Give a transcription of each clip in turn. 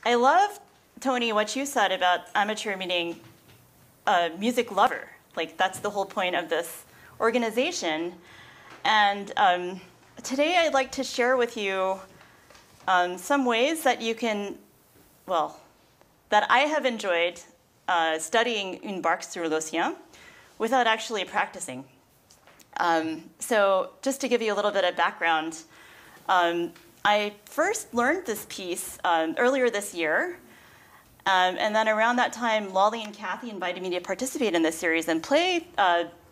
I love, Tony, what you said about amateur meaning music lover. Like, that's the whole point of this organization. And today I'd like to share with you some ways that you can, well, that I have enjoyed studying une barque sur l'océan without actually practicing. So just to give you a little bit of background, I first learned this piece earlier this year. And then around that time, Lolly and Kathy invited me to participate in this series and play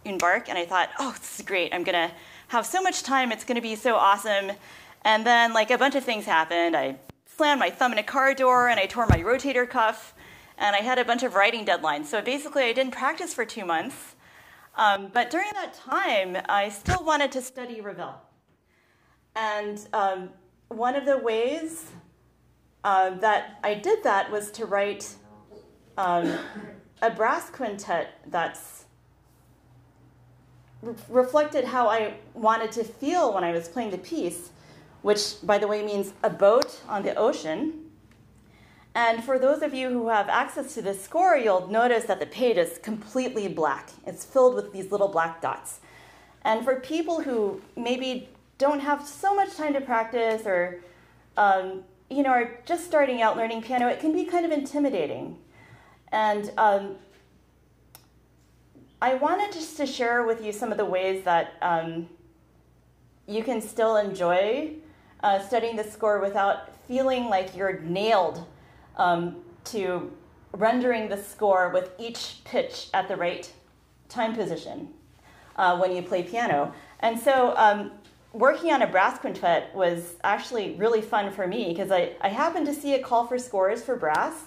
une barque. And I thought, oh, this is great. I'm going to have so much time. It's going to be so awesome. And then like a bunch of things happened. I slammed my thumb in a car door, and I tore my rotator cuff. And I had a bunch of writing deadlines. So basically, I didn't practice for 2 months. But during that time, I still wanted to study Ravel. And one of the ways that I did that was to write a brass quintet that's reflected how I wanted to feel when I was playing the piece, which, by the way, means a boat on the ocean. And for those of you who have access to this score, you'll notice that the page is completely black. It's filled with these little black dots. And for people who maybe don't have so much time to practice or are just starting out learning piano, it can be kind of intimidating. And I wanted just to share with you some of the ways that you can still enjoy studying the score without feeling like you're nailed to rendering the score with each pitch at the right time position when you play piano. And so working on a brass quintet was actually really fun for me because I happened to see a call for scores for brass,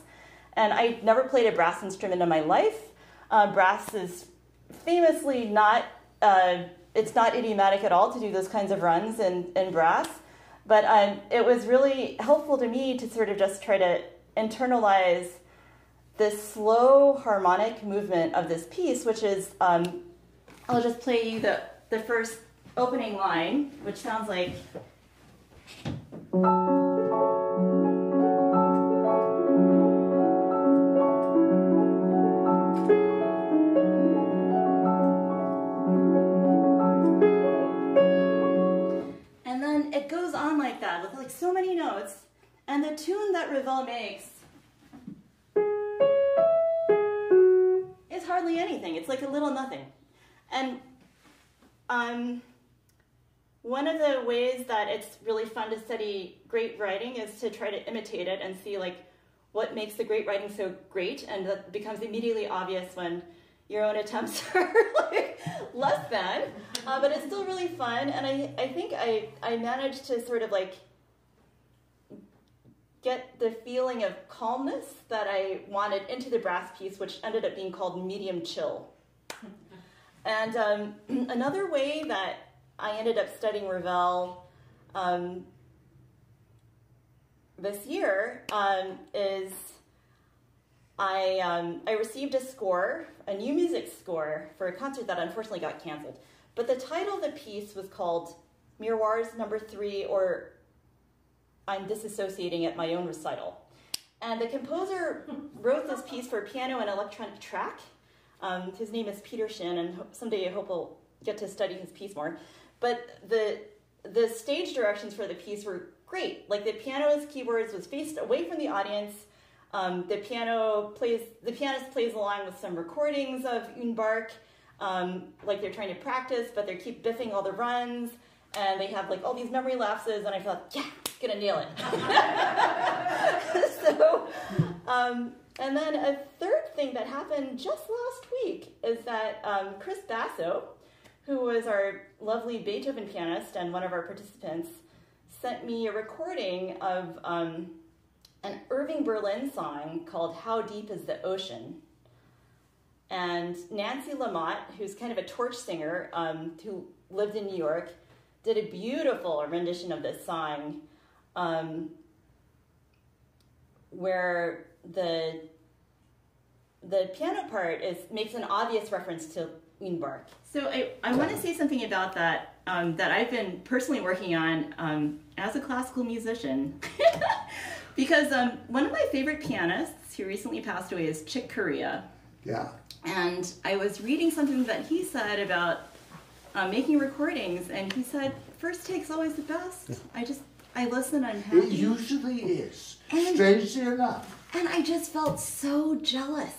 and I never played a brass instrument in my life. Brass is famously not, it's not idiomatic at all to do those kinds of runs in brass, but it was really helpful to me to sort of just try to internalize this slow harmonic movement of this piece, which is, I'll just play you the first opening line, which sounds like. And then it goes on like that with like so many notes. And the tune that Ravel makes is hardly anything. It's like a little nothing. And one of the ways that it's really fun to study great writing is to try to imitate it and see like what makes the great writing so great, and that becomes immediately obvious when your own attempts are like less than. But it's still really fun, and I think I managed to sort of like get the feeling of calmness that I wanted into the brass piece, which ended up being called medium chill. And another way that I ended up studying Ravel this year is I received a score, a new music score for a concert that unfortunately got canceled. But the title of the piece was called Miroirs No. 3, or I'm disassociating at my own recital. And the composer wrote this piece for piano and electronic track. His name is Peter Shin, and someday I hope I'll get to study his piece more. But the stage directions for the piece were great. Like the piano's keyboards was faced away from the audience. The pianist plays along with some recordings of une barque, like they're trying to practice, but they keep biffing all the runs, and they have like all these memory lapses, and I thought, yeah, gonna nail it. So, and then a third thing that happened just last week is that Chris Basso, who was our lovely Beethoven pianist and one of our participants, sent me a recording of an Irving Berlin song called How Deep is the Ocean. And Nancy Lamotte, who's kind of a torch singer who lived in New York, did a beautiful rendition of this song where the piano part makes an obvious reference to une barque. So I want to say something about that that I've been personally working on as a classical musician, Because one of my favorite pianists who recently passed away is Chick Corea. Yeah. And I was reading something that he said about making recordings, and he said, first take's always the best. I listen, I'm happy. It usually is, strangely enough. And I just felt so jealous.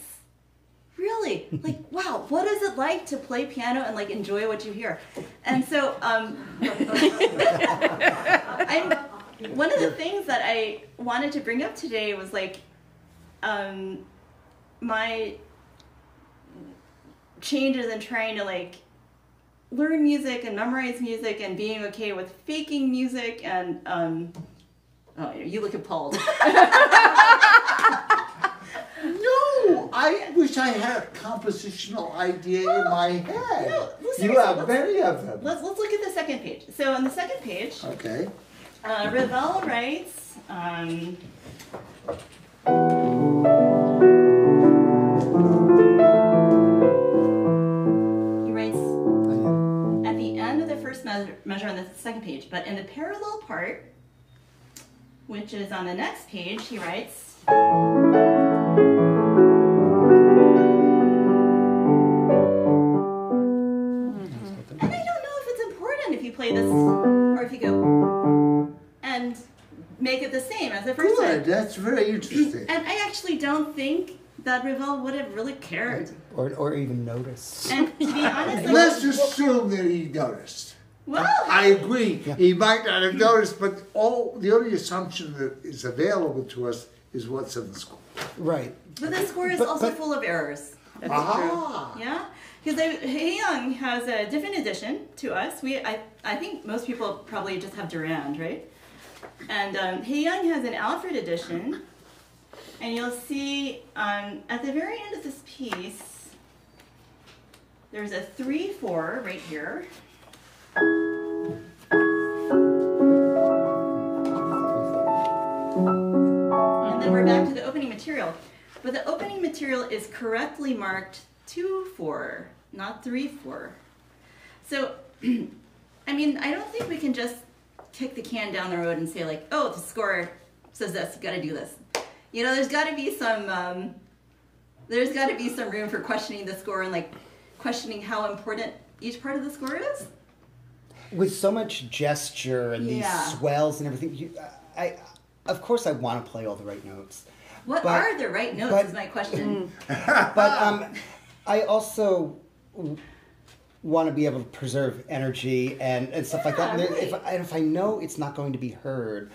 Really, like, wow, what is it like to play piano and like enjoy what you hear? And so, one of the things that I wanted to bring up today was like, my changes in trying to like learn music and memorize music and being okay with faking music and oh, you look appalled. No, I wish I had a compositional idea in my head. No, you have many of them. Let's look at the second page. So on the second page, okay. Ravel writes. He writes at the end of the first measure on the second page, but in the parallel part, which is on the next page, he writes. And I don't know if it's important if you play this, or if you go and make it the same as the first one. Good, that's very interesting. And I actually don't think that Ravel would have really cared. Or even noticed. And to be honest, like, Let's assume that he noticed. well, I agree. Yeah. He might not have noticed, but the only assumption that is available to us is what's in the score. Right. but the score is also full of errors. That's Ah. Yeah, because Hey Young has a different edition to us. I think most people probably just have Durand, right? And Hey Young has an Alfred edition, and you'll see at the very end of this piece, there's a 3/4 right here. And then we're back to the opening material. But the opening material is correctly marked 2/4, not 3/4. So, I mean, I don't think we can just kick the can down the road and say like, oh, the score says this, you gotta do this. You know, there's gotta be some room for questioning the score and like questioning how important each part of the score is. With so much gesture and these swells and everything, of course I want to play all the right notes. What are the right notes is my question. But I also want to be able to preserve energy and stuff like that. And if I know it's not going to be heard,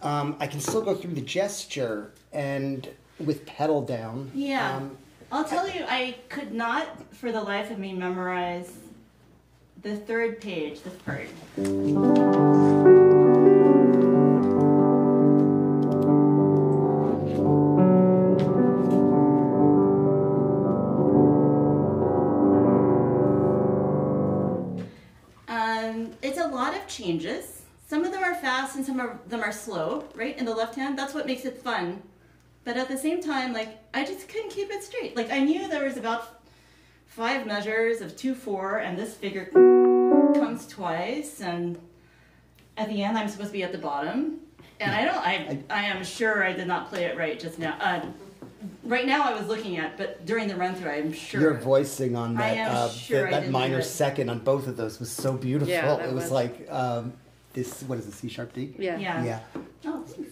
I can still go through the gesture and with pedal down. Yeah. I'll tell you, I could not for the life of me memorize the third page, this part. It's a lot of changes. Some of them are fast and some of them are slow, right? In the left hand, that's what makes it fun. But at the same time, like, I just couldn't keep it straight. Like, I knew there was about 5 measures of 2/4, and this figure comes twice, and at the end, I'm supposed to be at the bottom. And I am sure I did not play it right just now. Right now I was looking at, but during the run through, I'm sure. Your voicing on that, sure that minor second on both of those was so beautiful. Yeah, it was like, this, what is it, C sharp D? Yeah. Yeah. Oh, thanks.